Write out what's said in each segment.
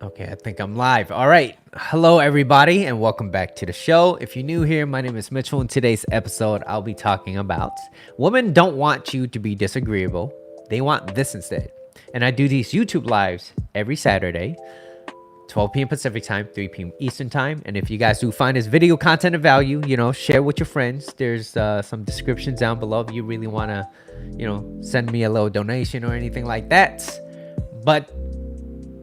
Okay, I think I'm live. All right. Hello, everybody, and welcome back to the show. If you're new here, my name is Mitchell. In today's episode, I'll be talking about women don't want you to be disagreeable. They want this instead. And I do these YouTube lives every Saturday, 12 p.m. Pacific time, 3 p.m. Eastern time. And if you guys do find this video content of value, share with your friends. There's some descriptions down below if you really want to, send me a little donation or anything like that. But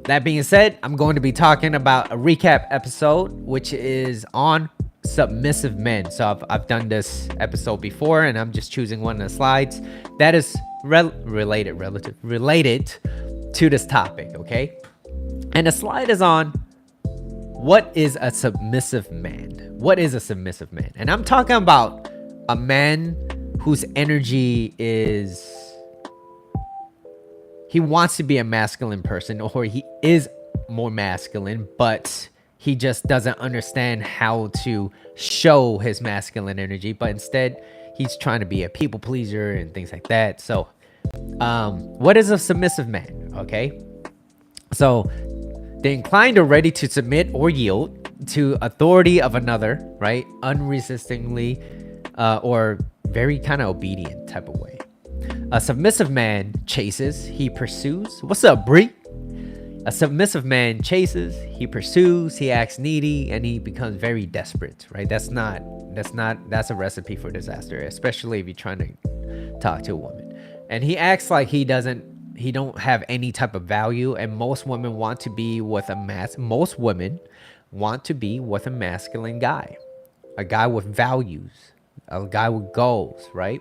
that being said, I'm going to be talking about a recap episode, which is on submissive men. So I've done this episode before, and I'm just choosing one of the slides that is related to this topic, okay? And the slide is on what is a submissive man? What is a submissive man? And I'm talking about a man whose energy is... he wants to be a masculine person, or he is more masculine, but he just doesn't understand how to show his masculine energy. But instead, he's trying to be a people pleaser and things like that. So, what is a submissive man? Okay. So, they're inclined or ready to submit or yield to authority of another, right? Unresistingly, or very kind of obedient type of way. A submissive man chases, he pursues. What's up, Bree? A submissive man chases, he pursues, he acts needy, and he becomes very desperate, right? That's a recipe for disaster, especially if you're trying to talk to a woman. And he acts like he don't have any type of value, and most women want to be with a masculine guy. A guy with values, a guy with goals, right?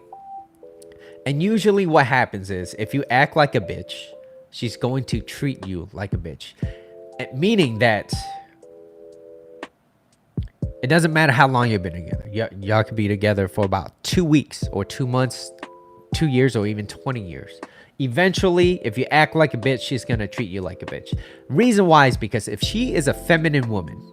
And usually what happens is if you act like a bitch, she's going to treat you like a bitch. Meaning that it doesn't matter how long you've been together. Y'all could be together for about 2 weeks or 2 months, 2 years, or even 20 years. Eventually, if you act like a bitch, she's going to treat you like a bitch. Reason why is because if she is a feminine woman,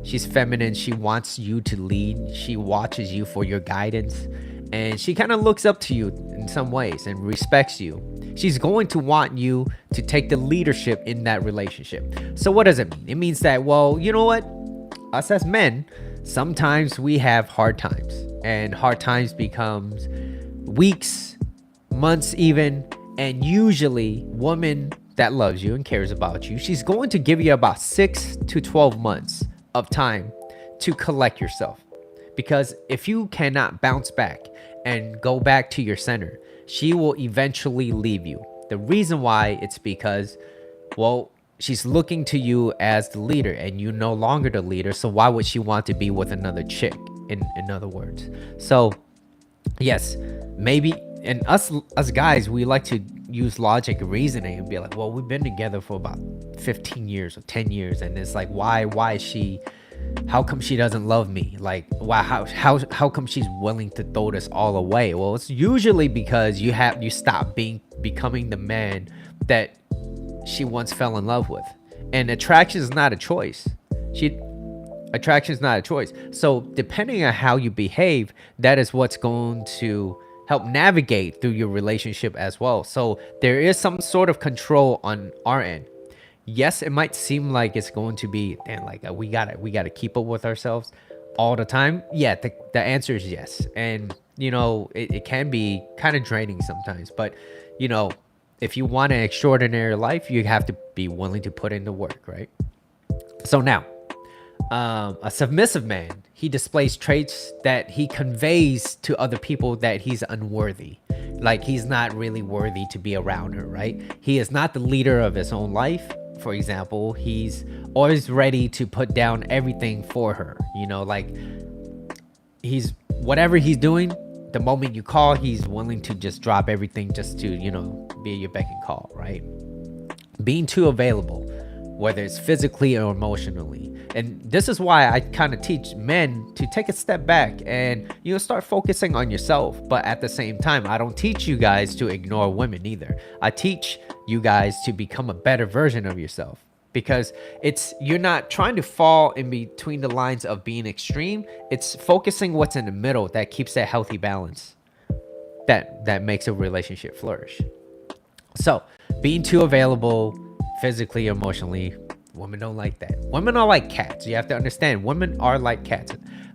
she's feminine, she wants you to lead, she watches you for your guidance, and she kind of looks up to you in some ways and respects you. She's going to want you to take the leadership in that relationship. So what does it mean? It means that, well, you know what? Us as men, sometimes we have hard times. And hard times becomes weeks, months even. And usually, woman that loves you and cares about you, she's going to give you about 6 to 12 months of time to collect yourself. Because if you cannot bounce back and go back to your center, she will eventually leave you. The reason why, it's because, well, she's looking to you as the leader and you're no longer the leader. So why would she want to be with another chick, in other words? So yes, maybe, and us guys, we like to use logic and reasoning and be like, well, we've been together for about 15 years or 10 years. And it's like, why is she... how come she doesn't love me? Like, wow, how come she's willing to throw this all away? Well, it's usually because you stop becoming the man that she once fell in love with. And attraction is not a choice. Attraction is not a choice. So depending on how you behave, that is what's going to help navigate through your relationship as well. So there is some sort of control on our end. Yes, it might seem like it's going to be, and like we gotta keep up with ourselves all the time. Yeah, the answer is yes. And it can be kind of draining sometimes, but if you want an extraordinary life, you have to be willing to put in the work, right? So now, a submissive man, he displays traits that he conveys to other people that he's unworthy. Like, he's not really worthy to be around her, right? He is not the leader of his own life. For example, he's always ready to put down everything for her. Like, he's whatever he's doing, the moment you call, he's willing to just drop everything just to, be at your beck and call, right? Being too available, whether it's physically or emotionally. And this is why I kind of teach men to take a step back and start focusing on yourself. But at the same time, I don't teach you guys to ignore women either. I teach you guys to become a better version of yourself, because you're not trying to fall in between the lines of being extreme. It's focusing what's in the middle that keeps that healthy balance that makes a relationship flourish. So being too available physically, emotionally, Women don't like that. Women are like cats. You have to understand, women are like cats.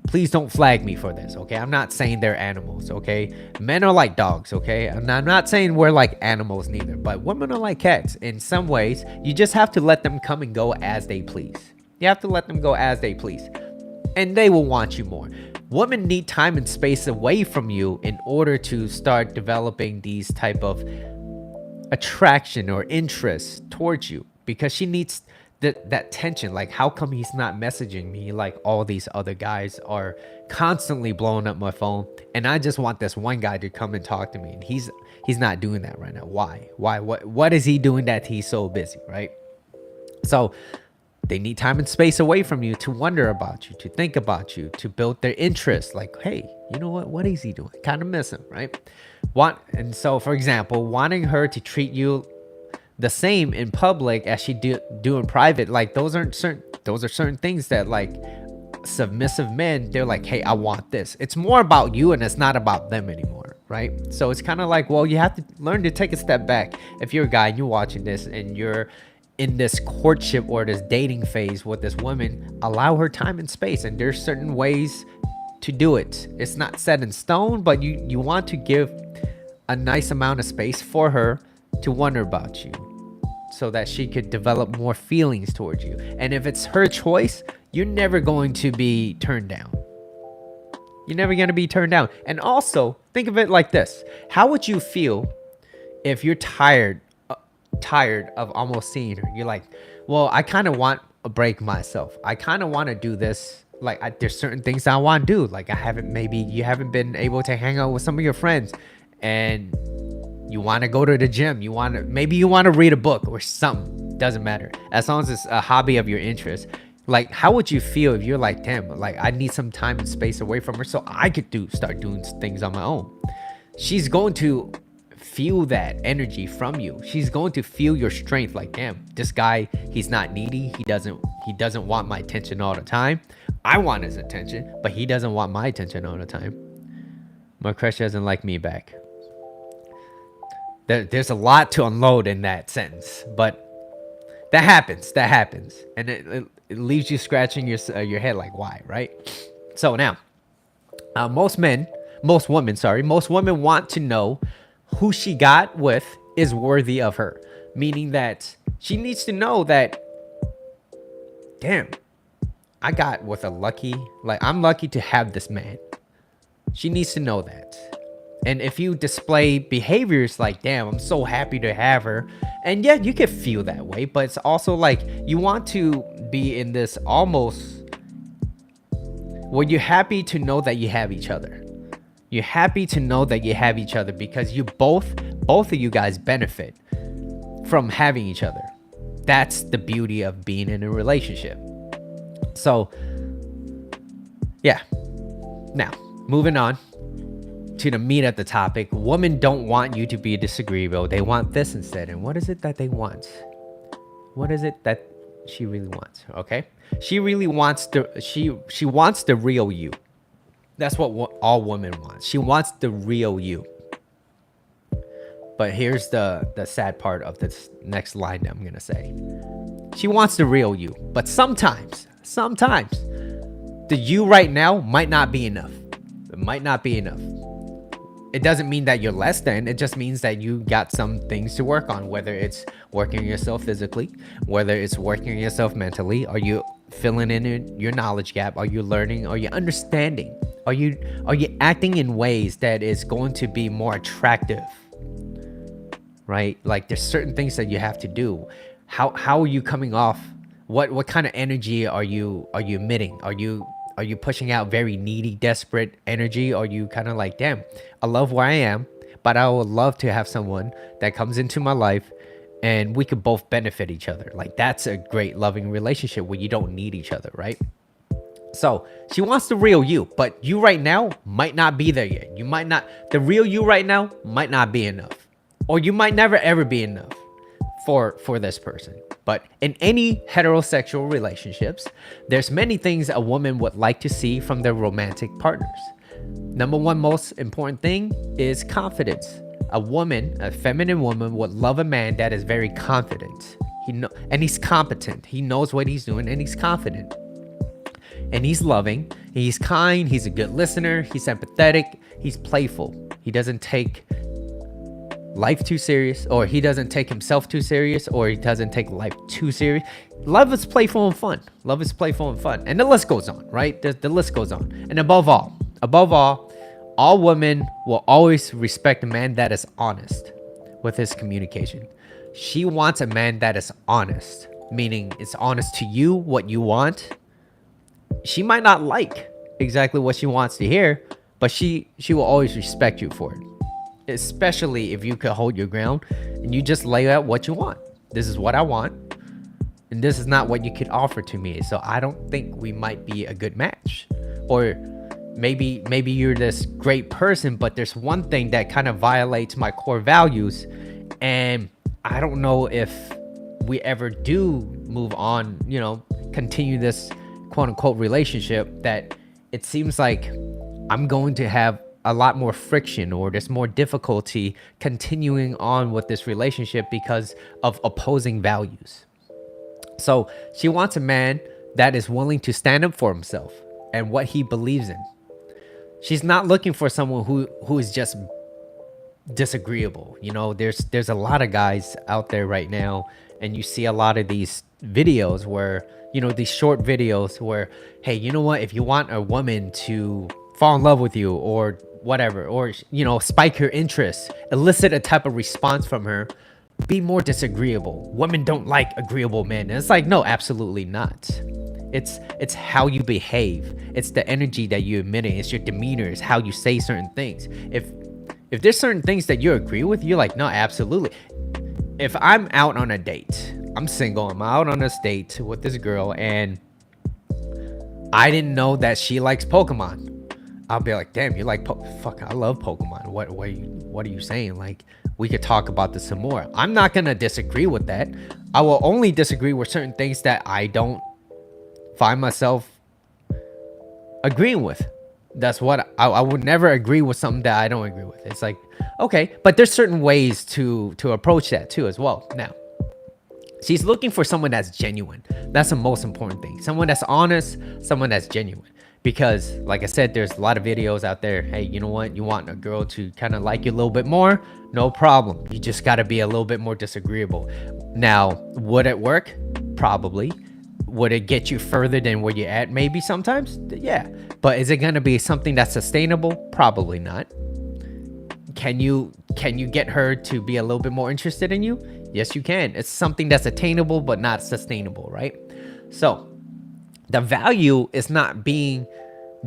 Please don't flag me for this, okay? I'm not saying they're animals, okay? Men are like dogs, okay? And I'm not saying we're like animals neither, but women are like cats. In some ways, you just have to let them come and go as they please. You have to let them go as they please. And they will want you more. Women need time and space away from you in order to start developing these type of attraction or interest towards you, because she needs that tension. Like, how come he's not messaging me like all these other guys are constantly blowing up my phone, and I just want this one guy to come and talk to me, and he's not doing that right now. Why? What is he doing that he's so busy, right? So they need time and space away from you to wonder about you, to think about you, to build their interest. Like, hey, you know what is he doing? Kind of miss him, right? And so, for example, wanting her to treat you the same in public as she do in private, like those are certain things that, like, submissive men, they're like, hey, I want this. It's more about you and it's not about them anymore, right? So it's kind of like, well, you have to learn to take a step back. If you're a guy and you're watching this and you're in this courtship or this dating phase with this woman, allow her time and space, and there's certain ways to do it. It's not set in stone, but you want to give a nice amount of space for her to wonder about you, so that she could develop more feelings towards you. And if it's her choice, you're never going to be turned down. You're never going to be turned down. And also, think of it like this. How would you feel if you're tired of almost seeing her? You're like, well, I kind of want a break myself. I kind of want to do this. Like, there's certain things I want to do. Like, maybe you haven't been able to hang out with some of your friends, and you want to go to the gym. Maybe you want to read a book or something. Doesn't matter. As long as it's a hobby of your interest. Like, how would you feel if you're like, damn, like, I need some time and space away from her so I could start doing things on my own? She's going to feel that energy from you. She's going to feel your strength. Like, damn, this guy, he's not needy. He doesn't want my attention all the time. I want his attention, but he doesn't want my attention all the time. My crush doesn't like me back. There's a lot to unload in that sentence, but that happens, and it leaves you scratching your head like, why, right? So now, most women want to know who she got with is worthy of her, meaning that she needs to know that, damn, I got with I'm lucky to have this man. She needs to know that. And if you display behaviors like, damn, I'm so happy to have her, and yeah, you can feel that way, but it's also like you want to be in this almost where you're happy to know that you have each other. You're happy to know that you have each other because you both of you guys benefit from having each other. That's the beauty of being in a relationship. So, yeah. Now, moving on to the meat of the topic. Women don't want you to be disagreeable. They want this instead. And what is it that they want? What is it that she really wants? Okay, she really wants she wants the real you. That's what all women want. She wants the real you. But here's the sad part of this next line that I'm gonna say. She wants the real you, but sometimes the you right now might not be enough. It might not be enough. It doesn't mean that you're less than. It just means that you got some things to work on, whether it's working on yourself physically, whether it's working on yourself mentally. Are you filling in your knowledge gap? Are you learning? Are you understanding? Are you acting in ways that is going to be more attractive? Right? Like, there's certain things that you have to do. How are you coming off? What kind of energy are you emitting? Are you pushing out very needy, desperate energy? Are you kind of like, damn, I love where I am, but I would love to have someone that comes into my life and we could both benefit each other. Like, that's a great loving relationship where you don't need each other, right? So she wants the real you, but you right now might not be there yet. The real you right now might not be enough, or you might never ever be enough for this person. But in any heterosexual relationships, there's many things a woman would like to see from their romantic partners. Number one most important thing is confidence. A feminine woman would love a man that is very confident. And he's competent. He knows what he's doing, and he's confident. And he's loving. He's kind. He's a good listener. He's empathetic. He's playful. He doesn't take life too serious, or he doesn't take himself too serious, or he doesn't take life too serious. Love is playful and fun. Love is playful and fun. And the list goes on, right? The list goes on. And above all women will always respect a man that is honest with his communication. She wants a man that is honest, meaning it's honest to you, what you want. She might not like exactly what she wants to hear, but she will always respect you for it. Especially if you could hold your ground and you just lay out what you want. This is what I want, and this is not what you could offer to me. So I don't think we might be a good match. Or maybe you're this great person, but there's one thing that kind of violates my core values, and I don't know if we ever do move on, continue this quote unquote relationship, that it seems like I'm going to have a lot more friction, or there's more difficulty continuing on with this relationship because of opposing values. So she wants a man that is willing to stand up for himself and what he believes in. She's not looking for someone who is just disagreeable. There's a lot of guys out there right now, and you see a lot of these videos where, these short videos where, hey, you know what, if you want a woman to fall in love with you, or whatever, or spike her interest, elicit a type of response from her, be more disagreeable. Women don't like agreeable men. And it's like, no, absolutely not. It's how you behave. It's the energy that you emit. It's your demeanor. It's how you say certain things. If there's certain things that you agree with, you're like, no, absolutely. If I'm out on a date, I'm single, I'm out on this date with this girl, and I didn't know that she likes Pokemon, I'll be like, damn, you like fuck, I love Pokemon. What are you saying? Like, we could talk about this some more. I'm not gonna disagree with that. I will only disagree with certain things that I don't find myself agreeing with. That's what I would never agree with something that I don't agree with. It's like, okay, but there's certain ways to approach that too as well. Now, she's looking for someone that's genuine. That's the most important thing. Someone that's honest, someone that's genuine. Because like I said, there's a lot of videos out there. Hey, you know what? You want a girl to kind of like you a little bit more? No problem. You just got to be a little bit more disagreeable. Now, would it work? Probably. Would it get you further than where you're at? Maybe sometimes. Yeah. But is it going to be something that's sustainable? Probably not. Can you get her to be a little bit more interested in you? Yes, you can. It's something that's attainable but not sustainable, right? So the value is not being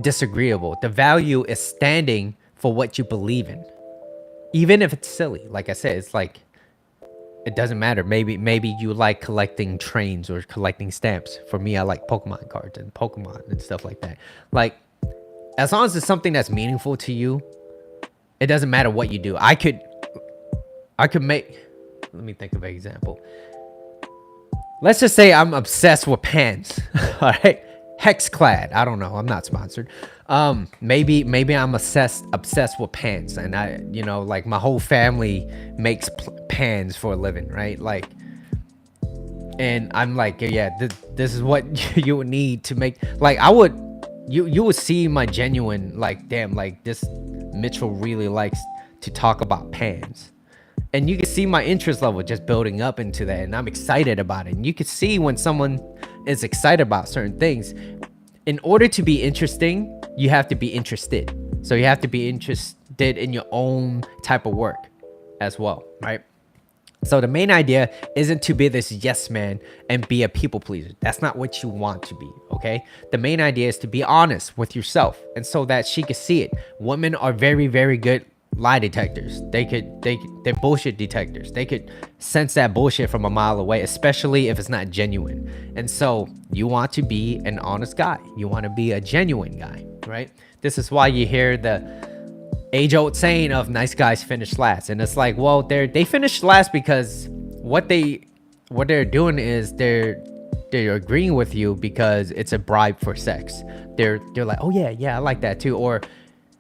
disagreeable. The value is standing for what you believe in. Even if it's silly. Like I said, it's like, it doesn't matter. Maybe you like collecting trains or collecting stamps. For me, I like Pokemon cards and Pokemon and stuff like that. Like, as long as it's something that's meaningful to you, it doesn't matter what you do. I could make, let me think of an example. Let's just say I'm obsessed with pants. All right. Hexclad. I don't know. I'm not sponsored. Maybe I'm obsessed with pants, and I, like my whole family makes pans for a living, right? Like, and I'm like, yeah, this is what you would need to make. Like, you would see my genuine, like, damn, like this Mitchell really likes to talk about pans. And you can see my interest level just building up into that, and I'm excited about it. And you can see when someone is excited about certain things. In order to be interesting, you have to be interested. So you have to be interested in your own type of work as well, right? So the main idea isn't to be this yes man and be a people pleaser. That's not what you want to be, okay? The main idea is to be honest with yourself, and so that she can see it. Women are very, very good lie detectors. They're bullshit detectors. They could sense that bullshit from a mile away, especially if it's not genuine. And so you want to be an honest guy. You want to be a genuine guy, right? This is why you hear the age-old saying of nice guys finish last. And it's like, well, they finish last because what they're doing is they're agreeing with you because it's a bribe for sex. They're like, oh yeah, I like that too. Or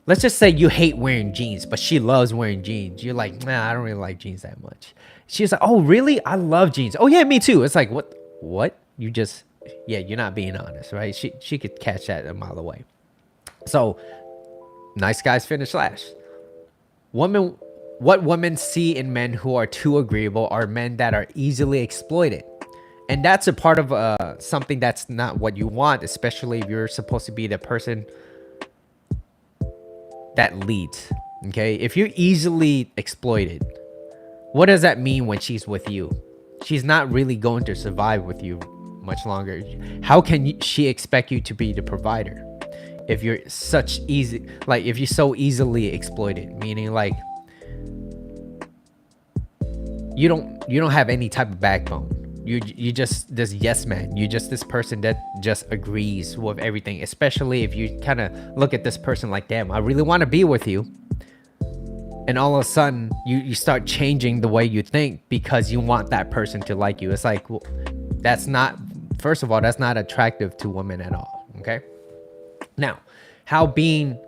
let's just say you hate wearing jeans, but she loves wearing jeans. You're like, nah, I don't really like jeans that much. She's like, oh really? I love jeans. Oh yeah, me too. It's like, what? You just, yeah, you're not being honest, right? She could catch that a mile away. So nice guys finish last. Women, what women see in men who are too agreeable are men that are easily exploited. And that's a part of something that's not what you want, especially if you're supposed to be the person that leads. Okay, if you're easily exploited, what does that mean when she's with you? She's not really going to survive with you much longer. How can she expect you to be the provider if you're such easy, like if you're so easily exploited? Meaning like you don't have any type of backbone. You just this yes man. You just this person that just agrees with everything. Especially if you kind of look at this person like, damn, I really want to be with you. And all of a sudden, you start changing the way you think because you want that person to like you. It's like, well, that's not, first of all, that's not attractive to women at all, okay? Now, how being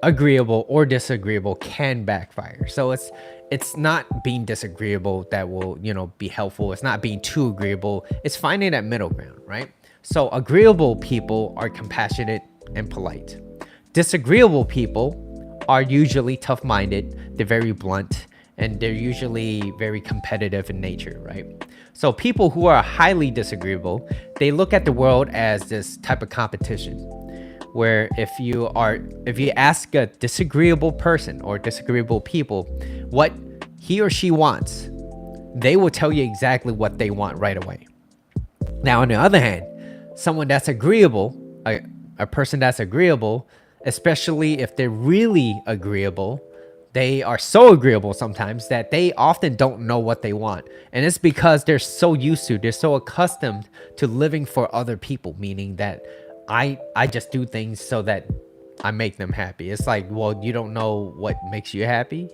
agreeable or disagreeable can backfire. So it's not being disagreeable that will, be helpful. It's not being too agreeable. It's finding that middle ground, right? So agreeable people are compassionate and polite. Disagreeable people are usually tough-minded, they're very blunt, and they're usually very competitive in nature, right? So people who are highly disagreeable, they look at the world as this type of competition, where if you ask a disagreeable person or disagreeable people what he or she wants, they will tell you exactly what they want right away. Now, on the other hand, someone that's agreeable, a person that's agreeable, especially if they're really agreeable, they are so agreeable sometimes that they often don't know what they want. And it's because they're so accustomed to living for other people, meaning that I just do things so that I make them happy. It's like, well, you don't know what makes you happy,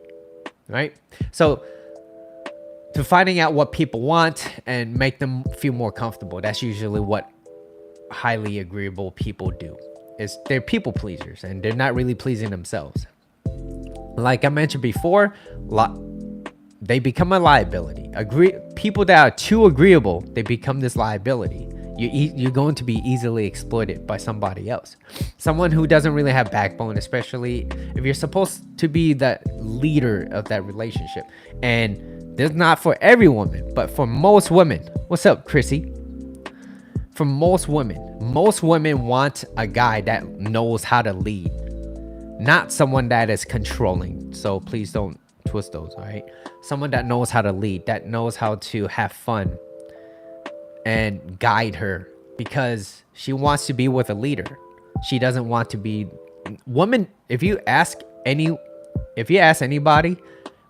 right? So to finding out what people want and make them feel more comfortable, that's usually what highly agreeable people do. Is they're people pleasers and they're not really pleasing themselves. Like I mentioned before, they become a liability. People that are too agreeable, they become this liability. You're going to be easily exploited by somebody else. Someone who doesn't really have backbone, especially if you're supposed to be the leader of that relationship. And this is not for every woman, but for most women. What's up, Chrissy? For most women want a guy that knows how to lead, not someone that is controlling. So please don't twist those, all right? Someone that knows how to lead, that knows how to have fun and guide her, because she wants to be with a leader. She doesn't want to be woman. If you ask anybody,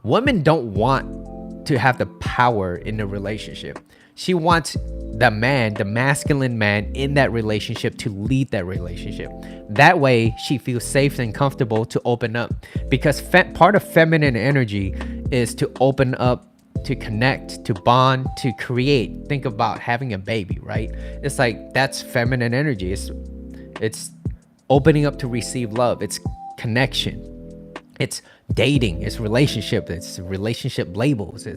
women don't want to have the power in the relationship. She wants the man, the masculine man in that relationship to lead that relationship. That way she feels safe and comfortable to open up, because part of feminine energy is to open up, to connect, to bond, to create. Think about having a baby, right? It's like, that's feminine energy. It's opening up to receive love. It's connection. It's dating. It's relationship. It's relationship labels.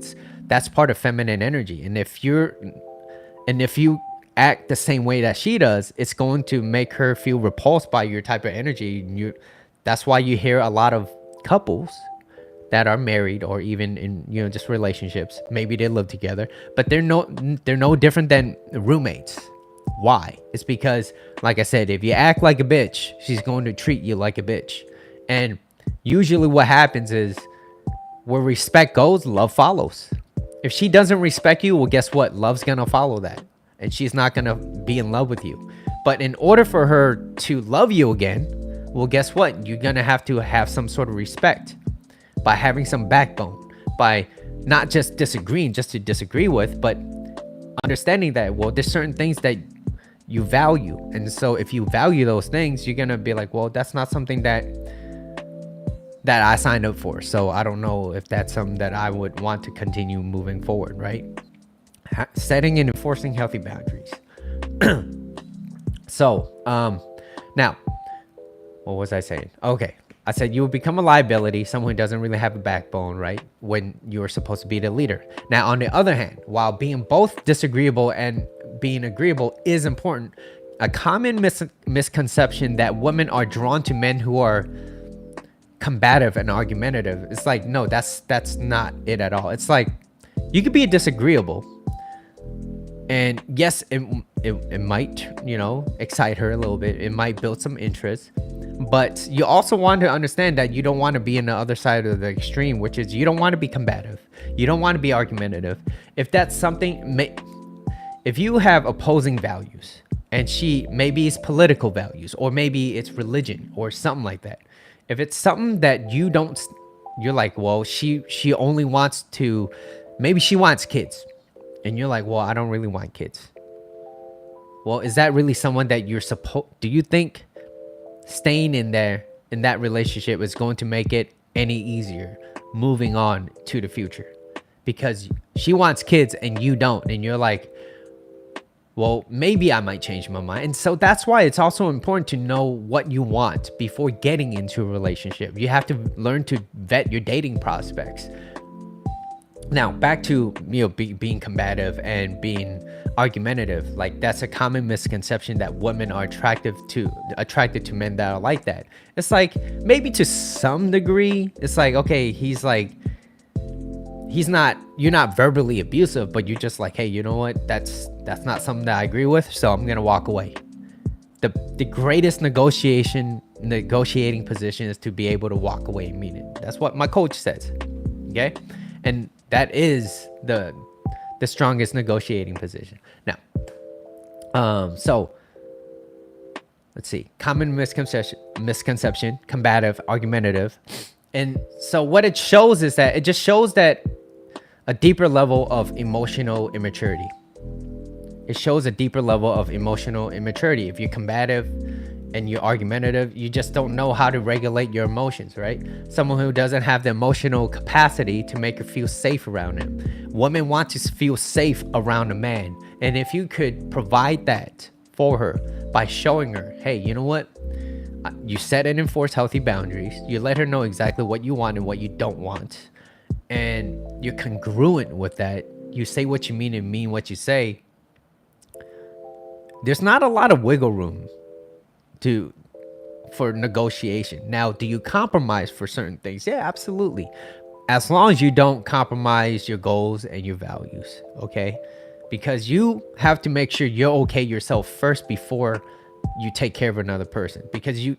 That's part of feminine energy. And if you act the same way that she does, it's going to make her feel repulsed by your type of energy. That's why you hear a lot of couples that are married or even in just relationships. Maybe they live together, but they're no different than roommates. Why? It's because, like I said, if you act like a bitch, she's going to treat you like a bitch. And usually what happens is, where respect goes, love follows. If she doesn't respect you, well, guess what? Love's gonna follow that, and she's not gonna be in love with you. But in order for her to love you again, well, guess what? You're gonna have to have some sort of respect by having some backbone, by not just disagreeing just to disagree with, but understanding that, well, there's certain things that you value. And so if you value those things, you're gonna be like, well, that's not something that I signed up for. So I don't know if that's something that I would want to continue moving forward, right? Setting and enforcing healthy boundaries. So, now, what was I saying? Okay. I said you will become a liability, someone who doesn't really have a backbone, right? When you're supposed to be the leader. Now, on the other hand, while being both disagreeable and being agreeable is important, a common misconception that women are drawn to men who are combative and argumentative. It's like, no, that's not it at all. It's like you could be disagreeable, and yes, it might, excite her a little bit. It might build some interest. But you also want to understand that you don't want to be in the other side of the extreme, which is you don't want to be combative. You don't want to be argumentative. If that's something, if you have opposing values and maybe it's political values, or maybe it's religion or something like that. If it's something that you're like, well, she only wants to, maybe she wants kids. And you're like, well, I don't really want kids. Well, is that really someone that do you think staying in that relationship is going to make it any easier moving on to the future? Because she wants kids and you don't, and you're like, well, maybe I might change my mind. And so that's why it's also important to know what you want before getting into a relationship. You have to learn to vet your dating prospects. Now, back to being combative and being argumentative. Like, that's a common misconception that women are attracted to men that are like that. It's like, maybe to some degree, it's like, okay, you're not verbally abusive, but you're just like, hey, you know what? That's not something that I agree with, so I'm gonna walk away. The greatest negotiating position is to be able to walk away immediately. That's what my coach says. Okay, and that is the strongest negotiating position. Now, so let's see. Common misconception: combative, argumentative. And so what it shows is that it just shows that a deeper level of emotional immaturity. It shows a deeper level of emotional immaturity. If you're combative and you're argumentative, you just don't know how to regulate your emotions, right? Someone who doesn't have the emotional capacity to make her feel safe around him. Women want to feel safe around a man. And if you could provide that for her by showing her, hey, you know what? You set and enforce healthy boundaries. You let her know exactly what you want and what you don't want. And you're congruent with that. You say what you mean and mean what you say. There's not a lot of wiggle room for negotiation. Now, do you compromise for certain things? Yeah, absolutely. As long as you don't compromise your goals and your values, okay? Because you have to make sure you're okay yourself first before you take care of another person. Because you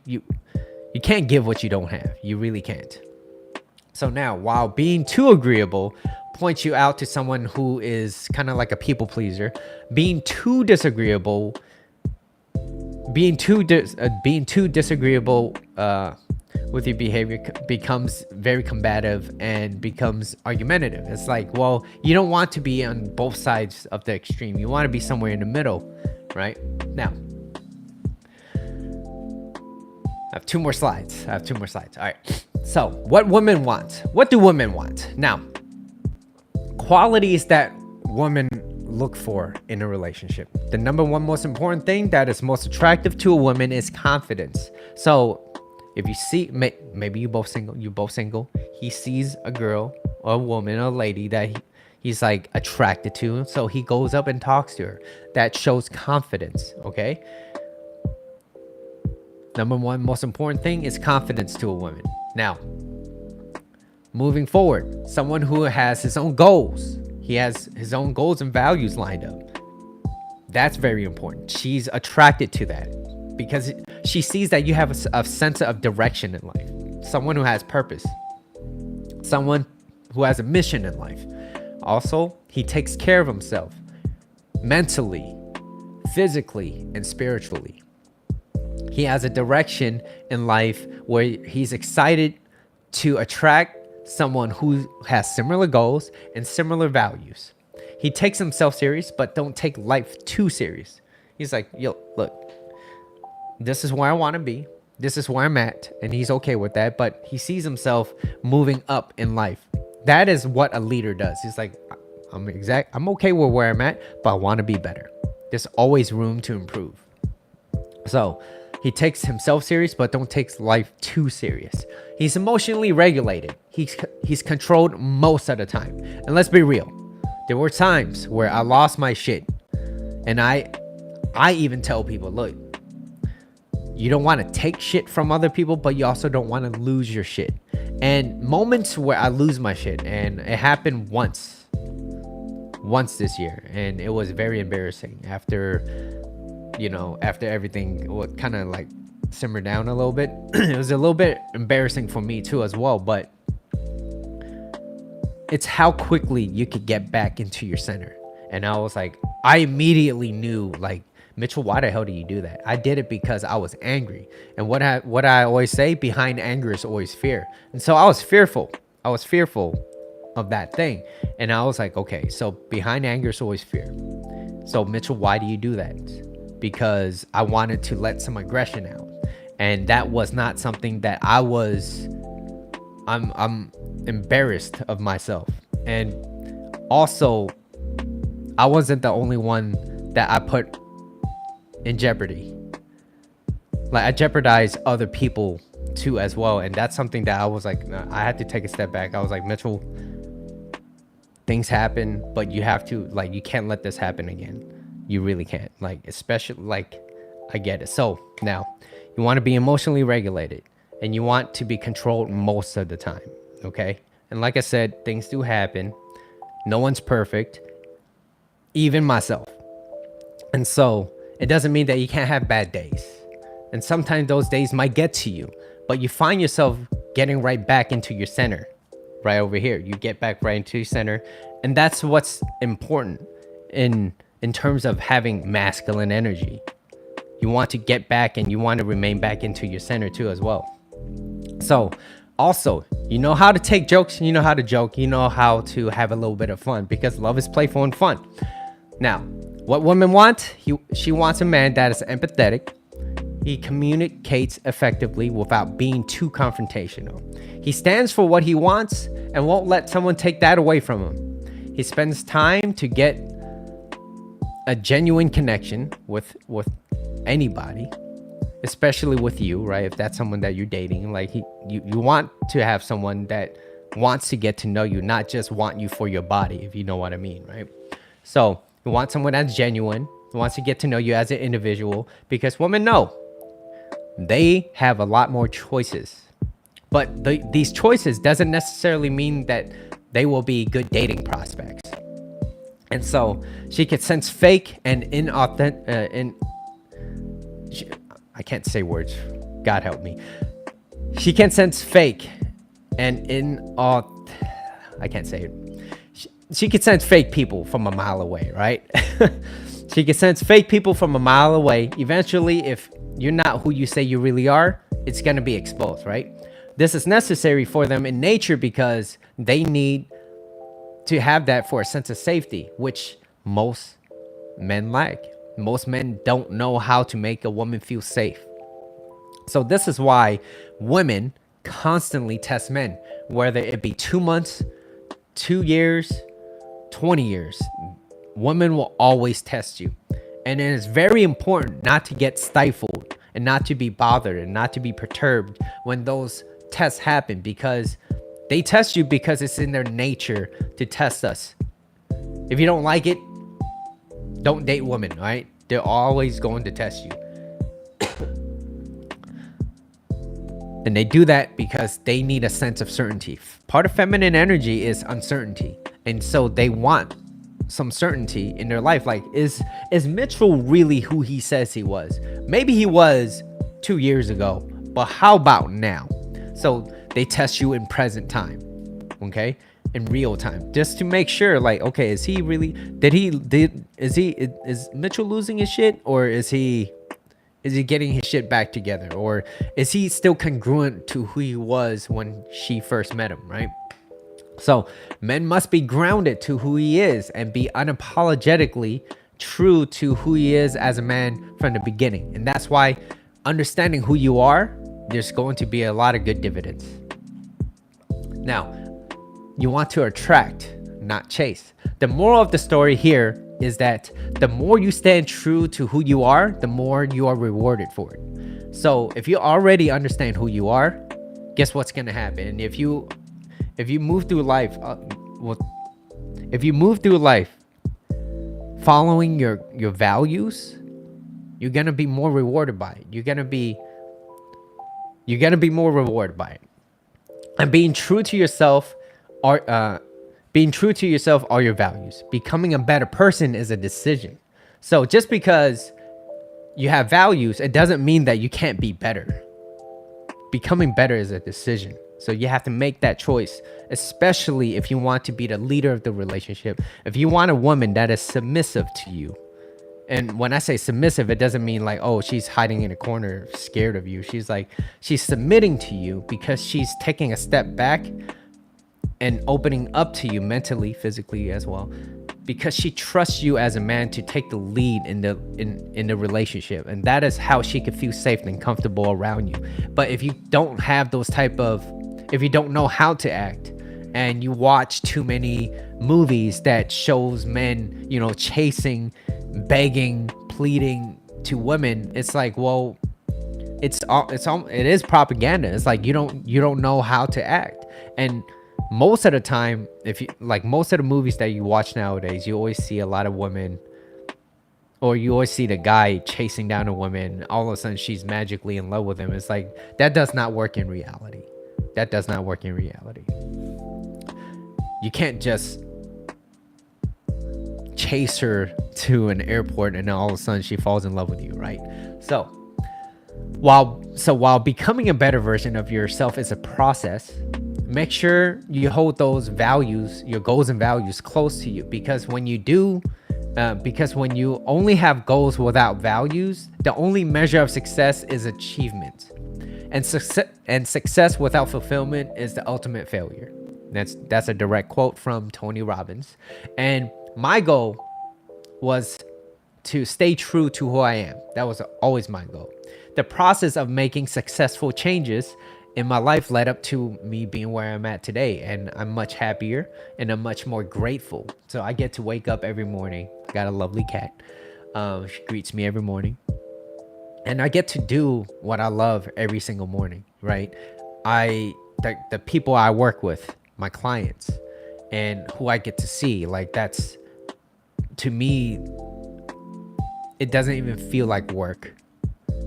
can't give what you don't have. You really can't. So now, while being too agreeable points you out to someone who is kind of like a people pleaser, being too disagreeable, disagreeable with your behavior becomes very combative and becomes argumentative. It's like, well, you don't want to be on both sides of the extreme. You want to be somewhere in the middle, right? Now, I have two more slides. All right. So, what women want? What do women want? Now, qualities that women look for in a relationship. The number one most important thing that is most attractive to a woman is confidence. So, if you see, maybe you're both single, he sees a girl or a woman, a lady that he's like attracted to, so he goes up and talks to her. That shows confidence, okay? Number one most important thing is confidence to a woman. Now, moving forward, someone who has his own goals. He has his own goals and values lined up. That's very important. She's attracted to that because she sees that you have a sense of direction in life. Someone who has purpose. Someone who has a mission in life. Also, he takes care of himself mentally, physically, and spiritually. He has a direction in life where he's excited to attract someone who has similar goals and similar values. He takes himself serious, but don't take life too serious. He's like, yo, look, this is where I want to be. This is where I'm at. And he's okay with that. But he sees himself moving up in life. That is what a leader does. He's like, I'm okay with where I'm at, but I want to be better. There's always room to improve. So He takes himself serious, but don't take life too serious. He's emotionally regulated. He's controlled most of the time. And let's be real, there were times where I lost my shit, and I even tell people, look, you don't want to take shit from other people, but you also don't want to lose your shit. And moments where I lose my shit, and it happened once this year, and it was very embarrassing after everything kind of like simmered down a little bit. It was a little bit embarrassing for me too as well, but it's how quickly you could get back into your center. And I was like, I immediately knew, like, Mitchell, why the hell do you do that? I did it because I was angry. And what I always say, behind anger is always fear. And so I was fearful. Of that thing. And I was like, okay, so behind anger is always fear. So Mitchell, why do you do that? Because I wanted to let some aggression out. And that was not something that I'm embarrassed of myself. And also, I wasn't the only one that I put in jeopardy. Like, I jeopardized other people too as well. And that's something that I was like, I had to take a step back. I was like, Mitchell, things happen, but you have to, like, you can't let this happen again. You really can't. Like, especially, like, I get it. So now you want to be emotionally regulated, and you want to be controlled most of the time. Okay. And like I said, things do happen. No one's perfect, even myself. And so it doesn't mean that you can't have bad days. And sometimes those days might get to you, but you find yourself getting right back into your center. Right over here, you get back right into your center. And that's what's important in terms of having masculine energy. You want to get back, and you want to remain back into your center too as well. So also, you know how to take jokes, you know how to joke, you know how to have a little bit of fun, because love is playful and fun. Now, what women want, she wants a man that is empathetic. He communicates effectively without being too confrontational. He stands for what he wants and won't let someone take that away from him. He spends time to get a genuine connection with anybody, especially with you, right? If that's someone that you're dating, like, you want to have someone that wants to get to know you, not just want you for your body, if you know what I mean, right? So you want someone that's genuine, who wants to get to know you as an individual, because women know they have a lot more choices. But these choices doesn't necessarily mean that they will be good dating prospects. And so she could sense fake and inauthentic. I can't say words. God help me. She can sense fake and I can't say it. She can sense fake people from a mile away, right? She can sense fake people from a mile away. Eventually, if you're not who you say you really are, it's going to be exposed, right? This is necessary for them in nature because they need to have that for a sense of safety, which most men lack. Most men don't know how to make a woman feel safe. So this is why women constantly test men, whether it be 2 months, 2 years, 20 years. Women will always test you. And it is very important not to get stifled and not to be bothered and not to be perturbed when those tests happen, because they test you because it's in their nature to test us. If you don't like it, don't date women, right? They're always going to test you. And they do that because they need a sense of certainty. Part of feminine energy is uncertainty. And so they want some certainty in their life. Like, is Mitchell really who he says he was? Maybe he was 2 years ago, but how about now? So they test you in present time, okay? In real time, just to make sure, like, okay, is he really, is Mitchell losing his shit, or is he getting his shit back together, or is he still congruent to who he was when she first met him, right? So men must be grounded to who he is and be unapologetically true to who he is as a man from the beginning. And that's why understanding who you are, there's going to be a lot of good dividends. Now, you want to attract, not chase. The moral of the story here is that the more you stand true to who you are, the more you are rewarded for it. So if you already understand who you are, guess what's gonna happen? And if you move through life, well, if you move through life following your values, you're gonna be more rewarded by it. You're gonna be more rewarded by it. And being true to yourself are your values. Becoming a better person is a decision. So just because you have values, it doesn't mean that you can't be better. Becoming better is a decision. So you have to make that choice, especially if you want to be the leader of the relationship. If you want a woman that is submissive to you. And when I say submissive, it doesn't mean like, oh, she's hiding in a corner scared of you. She's submitting to you because she's taking a step back and opening up to you mentally, physically as well, because she trusts you as a man to take the lead in the relationship. And that is how she can feel safe and comfortable around you. But if you don't have if you don't know how to act, and you watch too many movies that shows men, chasing, begging, pleading to women, it's like, well, it is propaganda. It's like you don't know how to act. And most of the time, if you like most of the movies that you watch nowadays, you always see a lot of women, or you always see the guy chasing down a woman. All of a sudden, she's magically in love with him. It's like that does not work in reality. That does not work in reality. You can't just chase her to an airport and then all of a sudden she falls in love with you, right? So while becoming a better version of yourself is a process, make sure you hold those values, your goals and values, close to you, because when you only have goals without values, the only measure of success is achievement. And success without fulfillment is the ultimate failure. That's a direct quote from Tony Robbins. And my goal was to stay true to who I am. That was always my goal. The process of making successful changes in my life led up to me being where I'm at today. And I'm much happier and I'm much more grateful. So I get to wake up every morning. Got a lovely cat. She greets me every morning. And I get to do what I love every single morning, right? The people I work with, my clients, and who I get to see, like that's, to me, it doesn't even feel like work,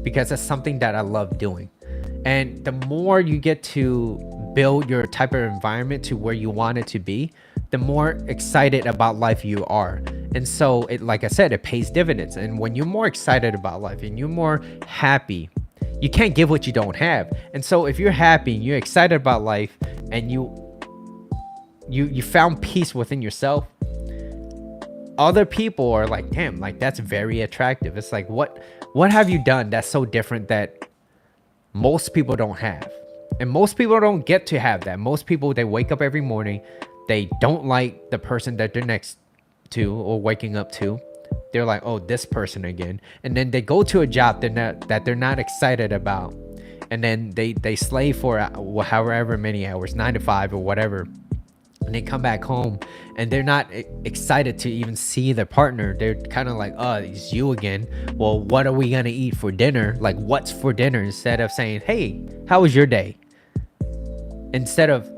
because it's something that I love doing. And the more you get to build your type of environment to where you want it to be, the more excited about life you are. And so like I said, it pays dividends. And when you're more excited about life and you're more happy, you can't give what you don't have. And so if you're happy and you're excited about life and you found peace within yourself, other people are like, damn, like that's very attractive. It's like, what have you done that's so different that most people don't have? And most people don't get to have that. Most people, they wake up every morning, they don't like the person that they're next to or waking up to. They're like, oh, this person again. And then they go to a job that they're not excited about. And then they slave for however many hours, 9 to 5 or whatever. And they come back home and they're not excited to even see their partner. They're kind of like, oh, it's you again. Well, what are we going to eat for dinner? Like, what's for dinner? Instead of saying, hey, how was your day? Instead of,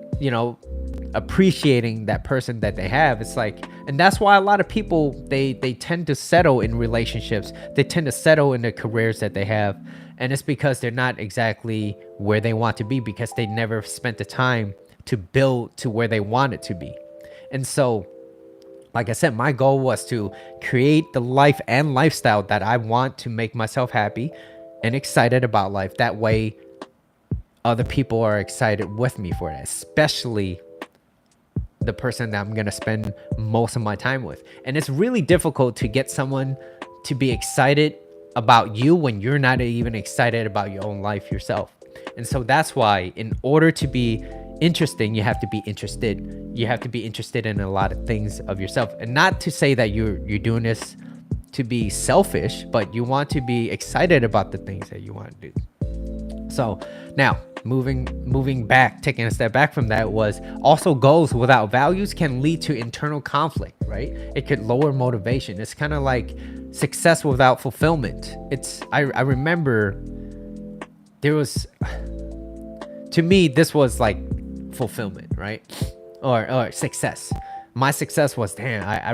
appreciating that person that they have. It's like, and that's why a lot of people, they tend to settle in relationships. They tend to settle in the careers that they have. And it's because they're not exactly where they want to be, because they never spent the time to build to where they want it to be. And so, like I said, my goal was to create the life and lifestyle that I want to make myself happy and excited about life. That way, other people are excited with me for that, especially the person that I'm going to spend most of my time with. And it's really difficult to get someone to be excited about you when you're not even excited about your own life yourself. And so that's why, in order to be interesting, you have to be interested. You have to be interested in a lot of things of yourself. And not to say that you're doing this to be selfish, but you want to be excited about the things that you want to do. So now, moving back, taking a step back from that, was also goals without values can lead to internal conflict, right? It could lower motivation. It's kind of like success without fulfillment. I remember there was, to me, this was like fulfillment, right? Or success. My success was, damn, I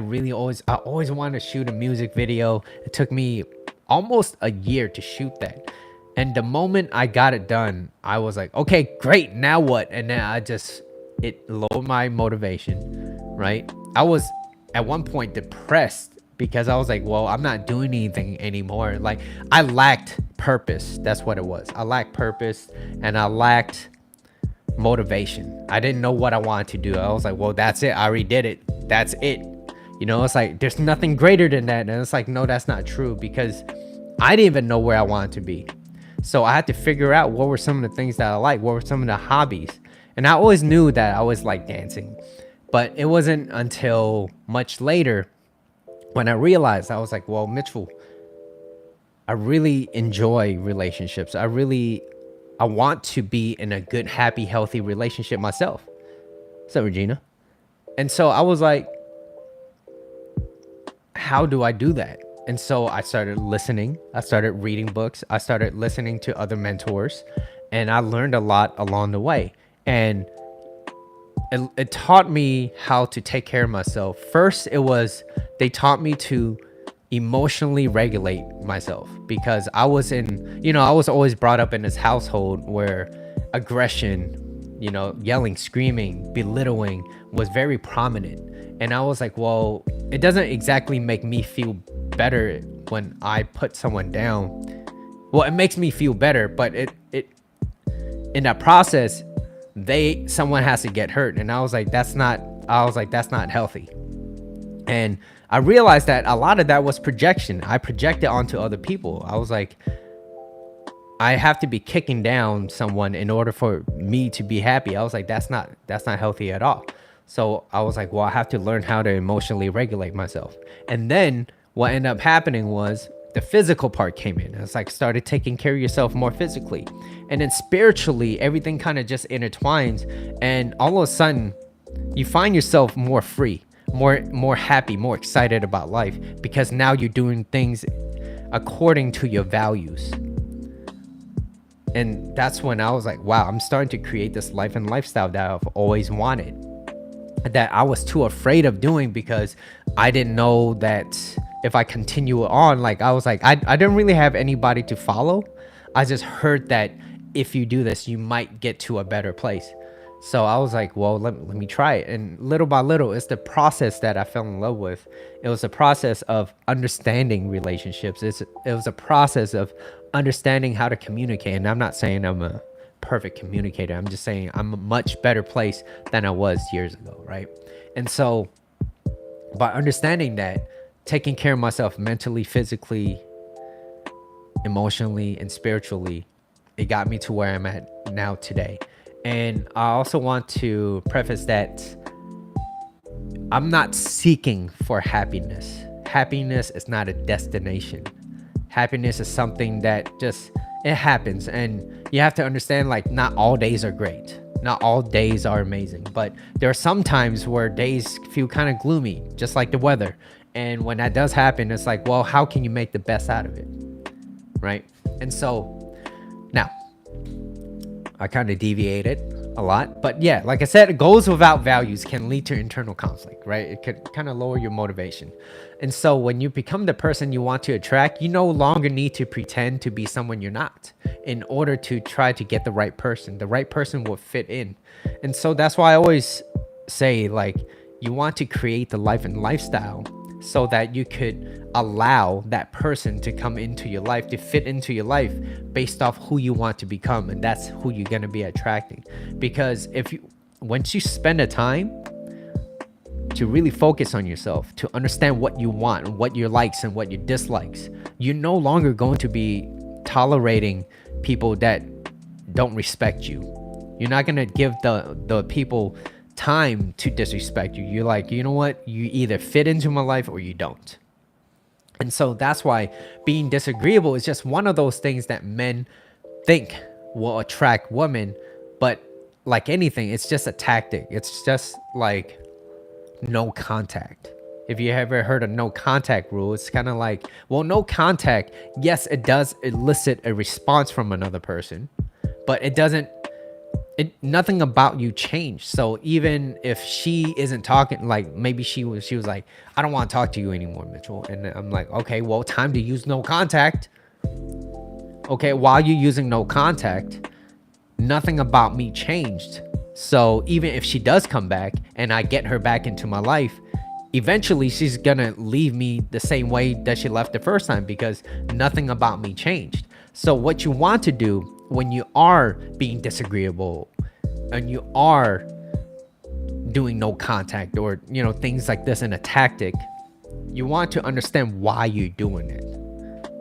always wanted to shoot a music video. It took me almost a year to shoot that. And the moment I got it done, I was like, okay, great, now what? And then it lowered my motivation, right? I was at one point depressed because I was like, well, I'm not doing anything anymore. Like, I lacked purpose. That's what it was. I lacked purpose, and I lacked motivation. I didn't know what I wanted to do. I was like, well, that's it. I already did it. That's it. You know, it's like, there's nothing greater than that. And it's like, no, that's not true, because I didn't even know where I wanted to be. So I had to figure out what were some of the things that I like, what were some of the hobbies. And I always knew that I always liked dancing, but it wasn't until much later when I realized, I was like, well, Mitchell, I really enjoy relationships. I want to be in a good, happy, healthy relationship myself. So, Regina. And so I was like, how do I do that? And so I started listening. I started reading books. I started listening to other mentors, and I learned a lot along the way. And it taught me how to take care of myself. First, they taught me to emotionally regulate myself, because I was I was always brought up in this household where aggression, yelling, screaming, belittling was very prominent. And I was like, well, it doesn't exactly make me feel better when I put someone down. Well, it makes me feel better, but it in that process, someone has to get hurt. And I was like, that's not healthy. And I realized that a lot of that was projection. I projected onto other people. I was like, I have to be kicking down someone in order for me to be happy. I was like, that's not healthy at all. So I was like, well, I have to learn how to emotionally regulate myself. And then what ended up happening was the physical part came in. It's like, started taking care of yourself more physically. And then spiritually, everything kind of just intertwines. And all of a sudden, you find yourself more free, more happy, more excited about life, because now you're doing things according to your values. And that's when I was like, wow, I'm starting to create this life and lifestyle that I've always wanted, that I was too afraid of doing, because I didn't know that if I continue on, like, I was like, I didn't really have anybody to follow. I just heard that if you do this, you might get to a better place. So I was like, well, let me try it. And little by little, it's the process that I fell in love with. It was a process of understanding relationships. It was a process of understanding how to communicate. And I'm not saying I'm a perfect communicator. I'm just saying I'm a much better place than I was years ago, right? And so by understanding that, taking care of myself mentally, physically, emotionally, and spiritually, it got me to where I'm at now today. And I also want to preface that I'm not seeking for happiness. Happiness is not a destination. Happiness is something that it happens. And you have to understand, like, not all days are great. Not all days are amazing. But there are some times where days feel kind of gloomy, just like the weather. And when that does happen, it's like, well, how can you make the best out of it? Right? And so now, I kind of deviated a lot, but yeah, like I said, goals without values can lead to internal conflict, right? It can kind of lower your motivation. And so when you become the person you want to attract, you no longer need to pretend to be someone you're not in order to try to get the right person. The right person will fit in. And so that's why I always say, like, you want to create the life and lifestyle so that you could allow that person to come into your life, to fit into your life based off who you want to become. And that's who you're going to be attracting. Because once you spend the time to really focus on yourself, to understand what you want, what your likes and what your dislikes, you're no longer going to be tolerating people that don't respect you. You're not going to give the people time to disrespect you. You're like, you know what? You either fit into my life or you don't. And so that's why being disagreeable is just one of those things that men think will attract women. But like anything, it's just a tactic. It's just like no contact. If you ever heard of no contact rule, it's kind of like, well, no contact, yes, it does elicit a response from another person, but it doesn't, nothing about you changed. So even if she isn't talking, like maybe she was like, I don't want to talk to you anymore, Mitchell. And I'm like, okay, well, time to use no contact. Okay, while you're using no contact, nothing about me changed. So even if she does come back and I get her back into my life, eventually she's gonna leave me the same way that she left the first time, because nothing about me changed. So what you want to do when you are being disagreeable and you are doing no contact, or things like this in a tactic, you want to understand why you're doing it.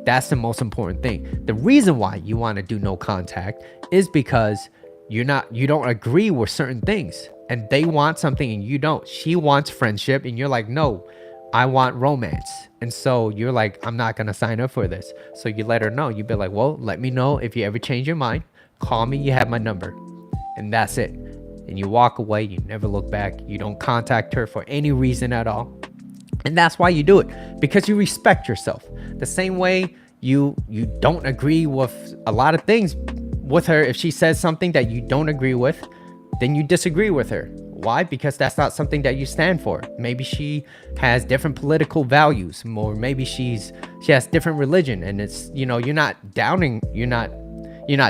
That's the most important thing. The reason why you want to do no contact is because you don't agree with certain things, and they want something and you don't. She wants friendship and you're like, no, I want romance. And so you're like, I'm not gonna sign up for this. So you let her know. You be like, well, let me know if you ever change your mind. Call me, you have my number. And that's it. And you walk away, you never look back. You don't contact her for any reason at all. And that's why you do it, because you respect yourself. The same way you don't agree with a lot of things with her. If she says something that you don't agree with, then you disagree with her. Why? Because that's not something that you stand for. Maybe she has different political values, or maybe she has different religion, and it's, you're not doubting, you're not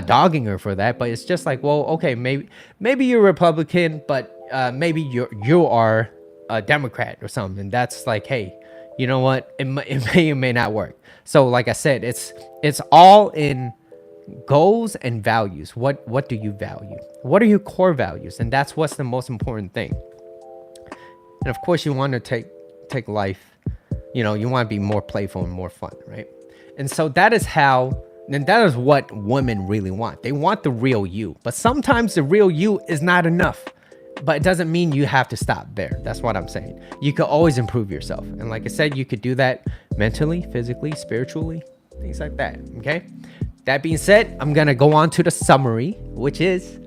dogging her for that, but it's just like, well, okay, maybe you're Republican, but maybe you are a Democrat or something. And that's like, hey, you know what? It may or may not work. So like I said, it's all in goals and values. What do you value? What are your core values? And that's what's the most important thing. And of course, you want to take life, you want to be more playful and more fun, right? And so that is what women really want. They want the real you, but sometimes the real you is not enough. But it doesn't mean you have to stop there. That's what I'm saying. You could always improve yourself. And like I said, you could do that mentally, physically, spiritually, things like that. Okay. That being said, I'm going to go on to the summary, which is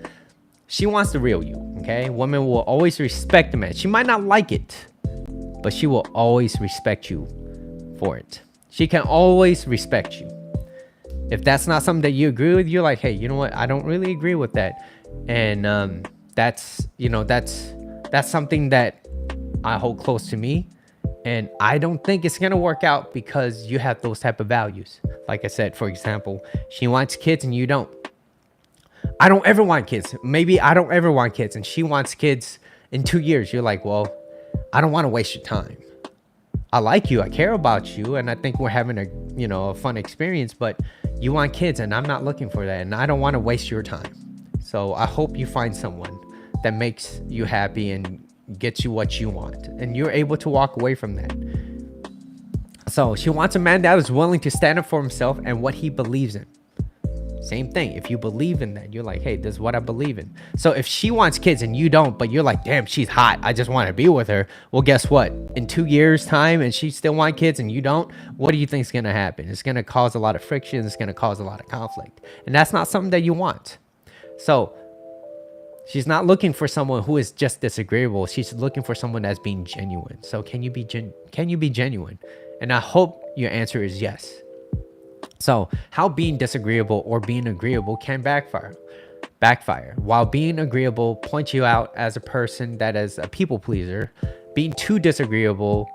she wants the real you. Okay. Women will always respect a man. She might not like it, but she will always respect you for it. She can always respect you. If that's not something that you agree with, you're like, hey, you know what? I don't really agree with that. And, that's something that I hold close to me, and I don't think it's gonna work out because you have those type of values. Like I said, for example, she wants kids and you don't. I don't ever want kids. Maybe I don't ever want kids, and she wants kids in 2 years. You're like, well, I don't want to waste your time. I like you, I care about you, and I think we're having a fun experience, but you want kids and I'm not looking for that, and I don't want to waste your time. So I hope you find someone that makes you happy and gets you what you want, and you're able to walk away from that. So she wants a man that is willing to stand up for himself and what he believes in. Same thing. If you believe in that, you're like, hey, this is what I believe in. So if she wants kids and you don't, but you're like, damn, she's hot, I just want to be with her. Well, guess what? In 2 years time, and she still wants kids and you don't, what do you think is going to happen? It's going to cause a lot of friction. It's going to cause a lot of conflict. And that's not something that you want. So she's not looking for someone who is just disagreeable. She's looking for someone that's being genuine. So can you be genuine? And I hope your answer is yes. So how being disagreeable or being agreeable can backfire. While being agreeable points you out as a person that is a people pleaser, being too disagreeable,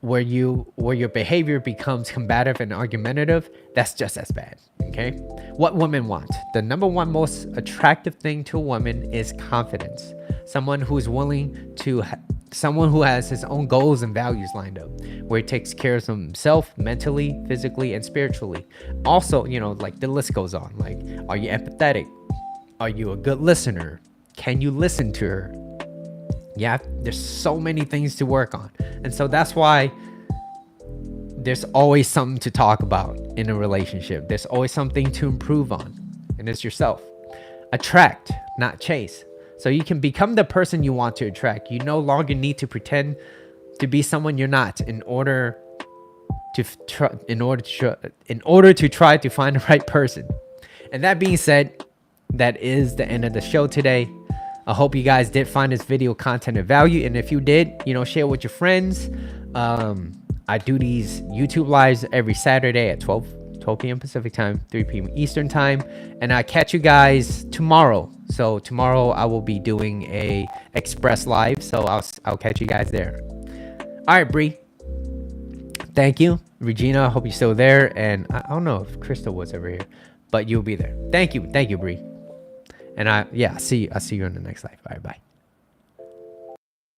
where your behavior becomes combative and argumentative, that's just as bad. Okay. What women want. The number one most attractive thing to a woman is confidence. Someone who is willing to someone who has his own goals and values lined up, where he takes care of himself mentally, physically, and spiritually. Also, like the list goes on. Like, are you empathetic? Are you a good listener? Can you listen to her? Yeah, there's so many things to work on. And so that's why there's always something to talk about in a relationship. There's always something to improve on, and it's yourself. Attract, not chase. So you can become the person you want to attract. You no longer need to pretend to be someone you're not in order to try to find the right person. And that being said, that is the end of the show today. I hope you guys did find this video content of value, and if you did, you know, share it with your friends. I do these YouTube lives every Saturday at 12 p.m. Pacific time, 3 p.m. Eastern time, and I catch you guys tomorrow. So tomorrow I will be doing a express live, so I'll catch you guys there. All right, Bree. Thank you, Regina. I hope you're still there, and I don't know if Crystal was ever here, but you'll be there. Thank you, Bree. And I see you on the next live. All right, bye.